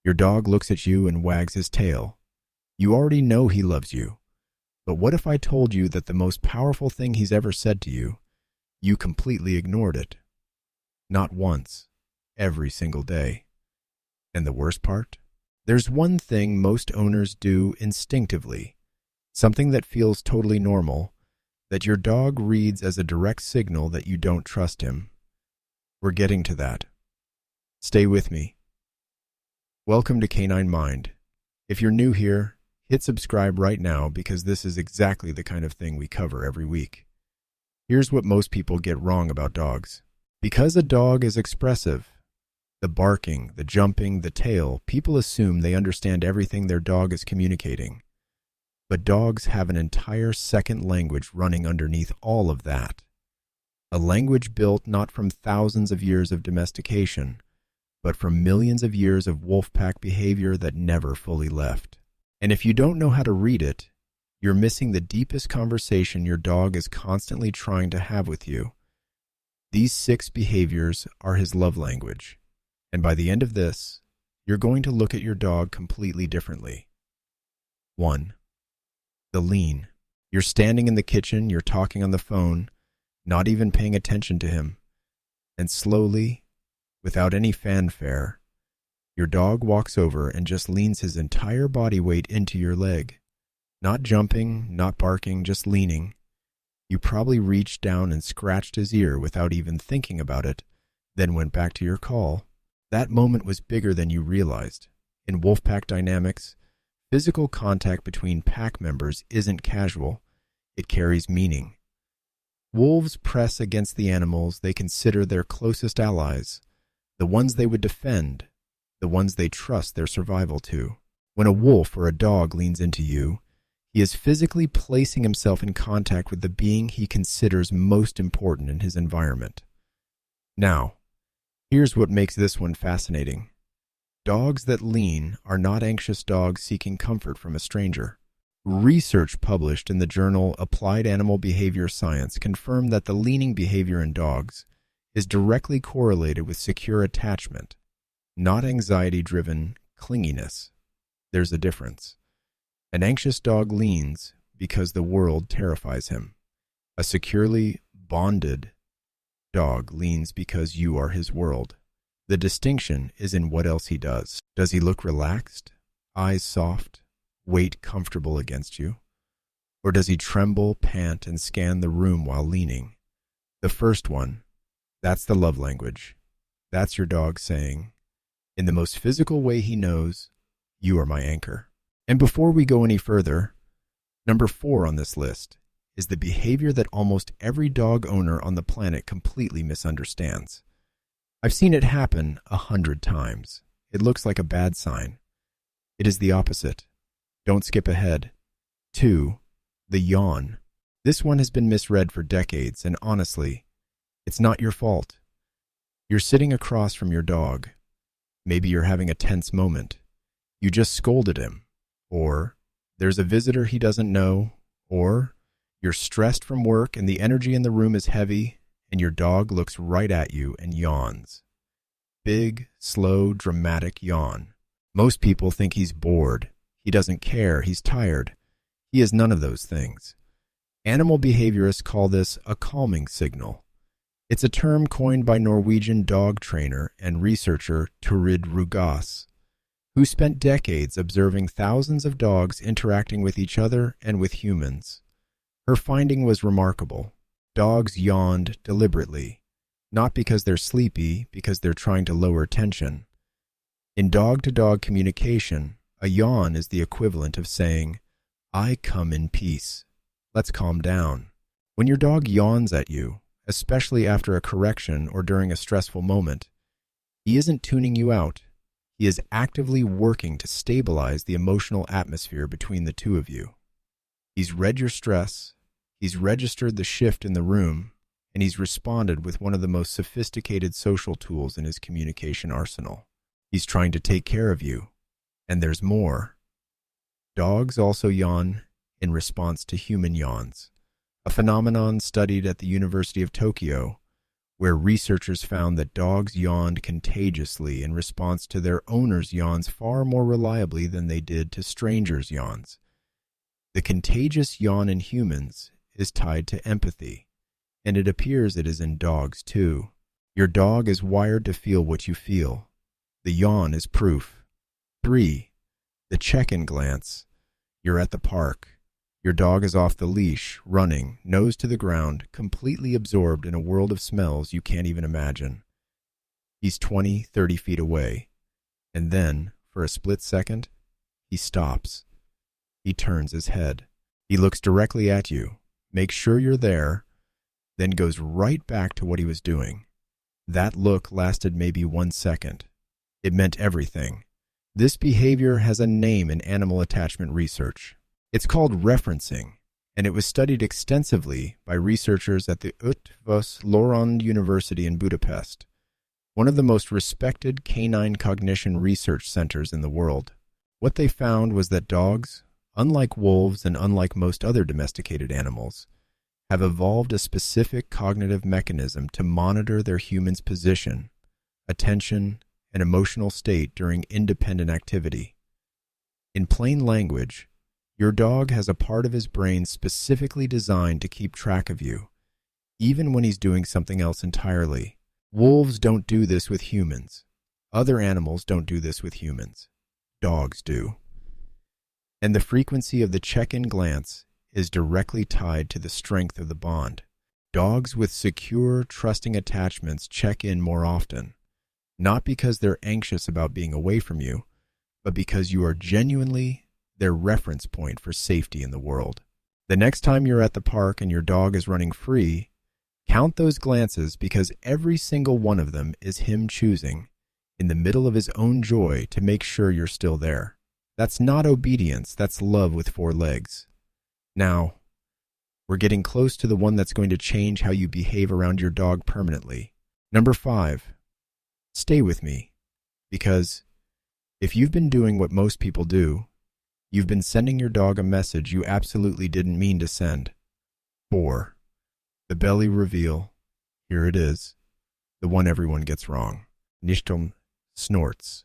Your dog looks at you and wags his tail. You already know he loves you. But what if I told you that the most powerful thing he's ever said to you, you completely ignored it? Not once, every single day. And the worst part? There's one thing most owners do instinctively, something that feels totally normal, that your dog reads as a direct signal that you don't trust him. We're getting to that. Stay with me. Welcome to Canine Mind. If you're new here, hit subscribe right now because this is exactly the kind of thing we cover every week. Here's what most people get wrong about dogs. Because a dog is expressive, the barking, the jumping, the tail, people assume they understand everything their dog is communicating. But dogs have an entire second language running underneath all of that. A language built not from thousands of years of domestication, but from millions of years of wolf pack behavior that never fully left. And if you don't know how to read it, you're missing the deepest conversation your dog is constantly trying to have with you. These 6 behaviors are his love language. And by the end of this, you're going to look at your dog completely differently. 1. The lean. You're standing in the kitchen, you're talking on the phone, not even paying attention to him. And slowly, without any fanfare, your dog walks over and just leans his entire body weight into your leg. Not jumping, not barking, just leaning. You probably reached down and scratched his ear without even thinking about it, then went back to your call. That moment was bigger than you realized. In wolfpack dynamics, physical contact between pack members isn't casual. It carries meaning. Wolves press against the animals they consider their closest allies, the ones they would defend, the ones they trust their survival to. When a wolf or a dog leans into you, he is physically placing himself in contact with the being he considers most important in his environment. Now, here's what makes this one fascinating. Dogs that lean are not anxious dogs seeking comfort from a stranger. Research published in the journal Applied Animal Behavior Science confirmed that the leaning behavior in dogs is directly correlated with secure attachment, not anxiety-driven clinginess. There's a difference. An anxious dog leans because the world terrifies him. A securely bonded dog leans because you are his world. The distinction is in what else he does. Does he look relaxed, eyes soft, weight comfortable against you? Or does he tremble, pant, and scan the room while leaning? The first one, that's the love language. That's your dog saying, in the most physical way he knows, you are my anchor. And before we go any further, number 4 on this list is the behavior that almost every dog owner on the planet completely misunderstands. I've seen it happen 100 times. It looks like a bad sign. It is the opposite. Don't skip ahead. 2. The yawn. This one has been misread for decades, and honestly, it's not your fault. You're sitting across from your dog. Maybe you're having a tense moment. You just scolded him. Or there's a visitor he doesn't know. Or you're stressed from work and the energy in the room is heavy, and your dog looks right at you and yawns. Big, slow, dramatic yawn. Most people think he's bored. He doesn't care. He's tired. He is none of those things. Animal behaviorists call this a calming signal. It's a term coined by Norwegian dog trainer and researcher Turid Rugaas, who spent decades observing thousands of dogs interacting with each other and with humans. Her finding was remarkable. Dogs yawned deliberately, not because they're sleepy, because they're trying to lower tension. In dog-to-dog communication, a yawn is the equivalent of saying, I come in peace. Let's calm down. When your dog yawns at you, especially after a correction or during a stressful moment, he isn't tuning you out. He is actively working to stabilize the emotional atmosphere between the two of you. He's read your stress, he's registered the shift in the room, and he's responded with one of the most sophisticated social tools in his communication arsenal. He's trying to take care of you. And there's more. Dogs also yawn in response to human yawns, a phenomenon studied at the University of Tokyo, where researchers found that dogs yawned contagiously in response to their owners' yawns far more reliably than they did to strangers' yawns. The contagious yawn in humans is tied to empathy, and it appears it is in dogs too. Your dog is wired to feel what you feel. The yawn is proof. 3. The check-in glance. You're at the park. Your dog is off the leash, running, nose to the ground, completely absorbed in a world of smells you can't even imagine. He's 20, 30 feet away. And then, for a split second, he stops. He turns his head. He looks directly at you, makes sure you're there, then goes right back to what he was doing. That look lasted maybe 1 second. It meant everything. This behavior has a name in animal attachment research. It's called referencing, and it was studied extensively by researchers at the Eötvös Loránd University in Budapest, one of the most respected canine cognition research centers in the world. What they found was that dogs, unlike wolves and unlike most other domesticated animals, have evolved a specific cognitive mechanism to monitor their human's position, attention, and emotional state during independent activity. In plain language, your dog has a part of his brain specifically designed to keep track of you, even when he's doing something else entirely. Wolves don't do this with humans. Other animals don't do this with humans. Dogs do. And the frequency of the check-in glance is directly tied to the strength of the bond. Dogs with secure, trusting attachments check in more often, not because they're anxious about being away from you, but because you are genuinely their reference point for safety in the world. The next time you're at the park and your dog is running free, count those glances, because every single one of them is him choosing, in the middle of his own joy, to make sure you're still there. That's not obedience, that's love with 4 legs. Now, we're getting close to the one that's going to change how you behave around your dog permanently. Number 5, stay with me, because if you've been doing what most people do, you've been sending your dog a message you absolutely didn't mean to send. 4. The belly reveal. Here it is. The one everyone gets wrong. Nishtum snorts.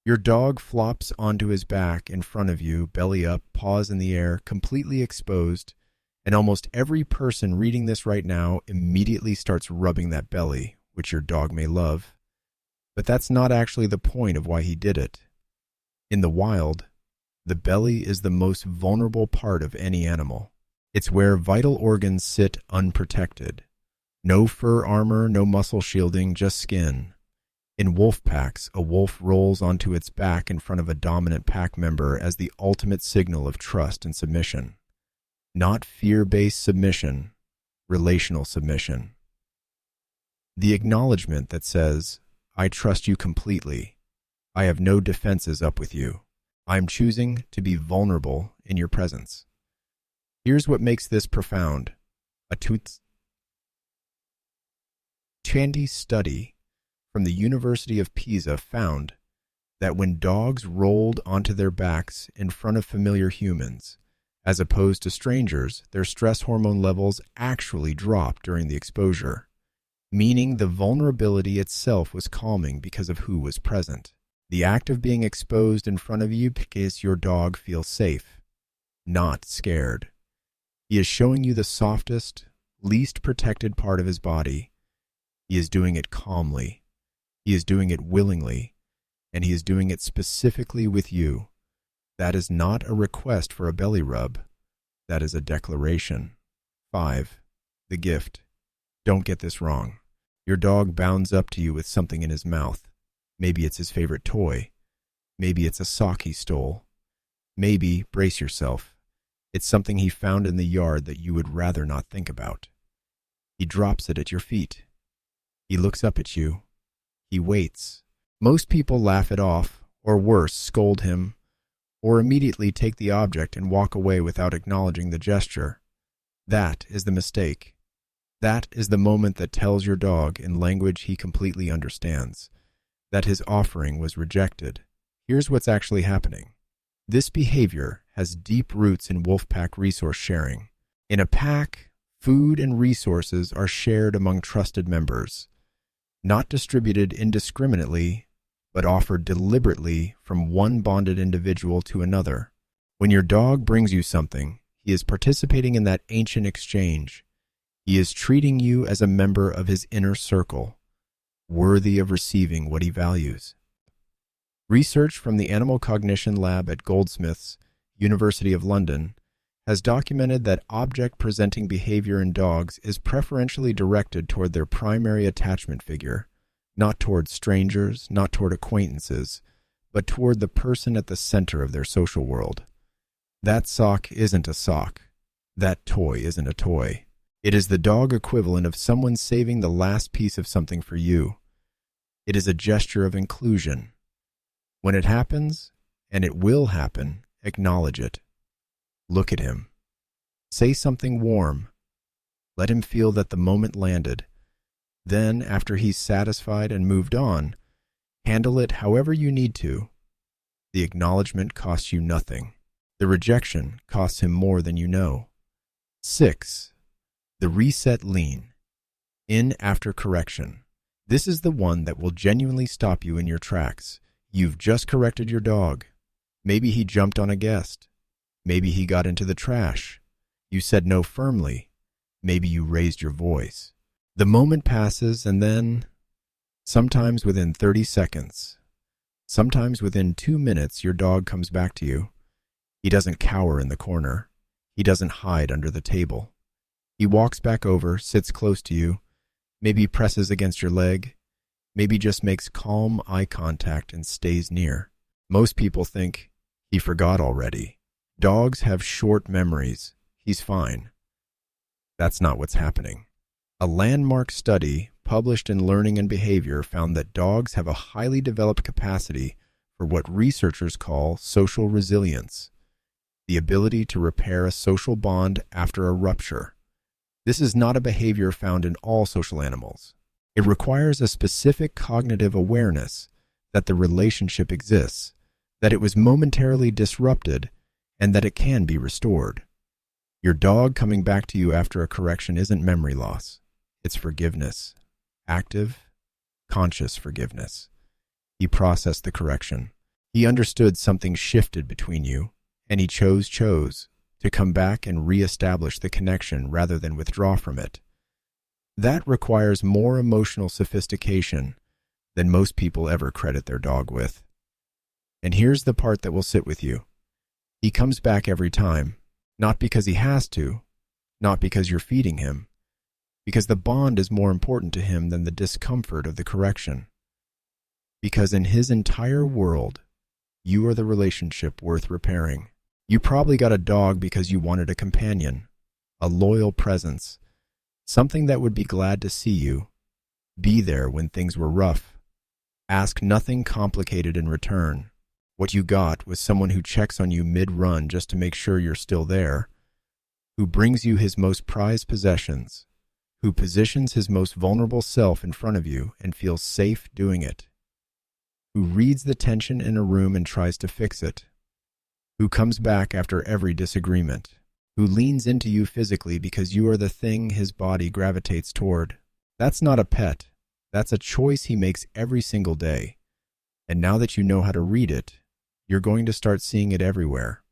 Your dog flops onto his back in front of you, belly up, paws in the air, completely exposed, and almost every person reading this right now immediately starts rubbing that belly, which your dog may love. But that's not actually the point of why he did it. In the wild, the belly is the most vulnerable part of any animal. It's where vital organs sit unprotected. No fur armor, no muscle shielding, just skin. In wolf packs, a wolf rolls onto its back in front of a dominant pack member as the ultimate signal of trust and submission. Not fear-based submission, relational submission. The acknowledgement that says, I trust you completely. I have no defenses up with you. I'm choosing to be vulnerable in your presence. Here's what makes this profound. A 2020 study from the University of Pisa found that when dogs rolled onto their backs in front of familiar humans, as opposed to strangers, their stress hormone levels actually dropped during the exposure, meaning the vulnerability itself was calming because of who was present. The act of being exposed in front of you makes your dog feel safe, not scared. He is showing you the softest, least protected part of his body. He is doing it calmly. He is doing it willingly, and he is doing it specifically with you. That is not a request for a belly rub. That is a declaration. 5. The gift. Don't get this wrong. Your dog bounds up to you with something in his mouth. Maybe it's his favorite toy. Maybe it's a sock he stole. Maybe, brace yourself, it's something he found in the yard that you would rather not think about. He drops it at your feet. He looks up at you. He waits. Most people laugh it off, or worse, scold him, or immediately take the object and walk away without acknowledging the gesture. That is the mistake. That is the moment that tells your dog, in language he completely understands, that his offering was rejected. Here's what's actually happening. This behavior has deep roots in wolf pack resource sharing. In a pack Food and resources are shared among trusted members, not distributed indiscriminately, but offered deliberately from one bonded individual to another. When your dog brings you something, he is participating in that ancient exchange. He is treating you as a member of his inner circle, worthy of receiving what he values. Research from the Animal Cognition Lab at Goldsmiths, University of London, has documented that object-presenting behavior in dogs is preferentially directed toward their primary attachment figure, not toward strangers, not toward acquaintances, but toward the person at the center of their social world. That sock isn't a sock. That toy isn't a toy. It is the dog equivalent of someone saving the last piece of something for you. It is a gesture of inclusion. When it happens, and it will happen, acknowledge it. Look at him. Say something warm. Let him feel that the moment landed. Then, after he's satisfied and moved on, handle it however you need to. The acknowledgement costs you nothing. The rejection costs him more than you know. 6. The reset lean. In after correction. This is the one that will genuinely stop you in your tracks. You've just corrected your dog. Maybe he jumped on a guest. Maybe he got into the trash. You said no firmly. Maybe you raised your voice. The moment passes and then, sometimes within 30 seconds, sometimes within 2 minutes, your dog comes back to you. He doesn't cower in the corner. He doesn't hide under the table. He walks back over, sits close to you, maybe presses against your leg, maybe just makes calm eye contact and stays near. Most people think, he forgot already. Dogs have short memories. He's fine. That's not what's happening. A landmark study published in Learning and Behavior found that dogs have a highly developed capacity for what researchers call social resilience, the ability to repair a social bond after a rupture. This is not a behavior found in all social animals. It requires a specific cognitive awareness that the relationship exists, that it was momentarily disrupted, and that it can be restored. Your dog coming back to you after a correction isn't memory loss. It's forgiveness. Active, conscious forgiveness. He processed the correction. He understood something shifted between you, and he chose to come back and reestablish the connection rather than withdraw from it. That requires more emotional sophistication than most people ever credit their dog with. And here's the part that will sit with you. He comes back every time, not because he has to, not because you're feeding him, because the bond is more important to him than the discomfort of the correction. Because in his entire world, you are the relationship worth repairing. You probably got a dog because you wanted a companion, a loyal presence, something that would be glad to see you, be there when things were rough, ask nothing complicated in return. What you got was someone who checks on you mid-run just to make sure you're still there, who brings you his most prized possessions, who positions his most vulnerable self in front of you and feels safe doing it, who reads the tension in a room and tries to fix it, who comes back after every disagreement, who leans into you physically because you are the thing his body gravitates toward. That's not a pet. That's a choice he makes every single day. And now that you know how to read it, you're going to start seeing it everywhere.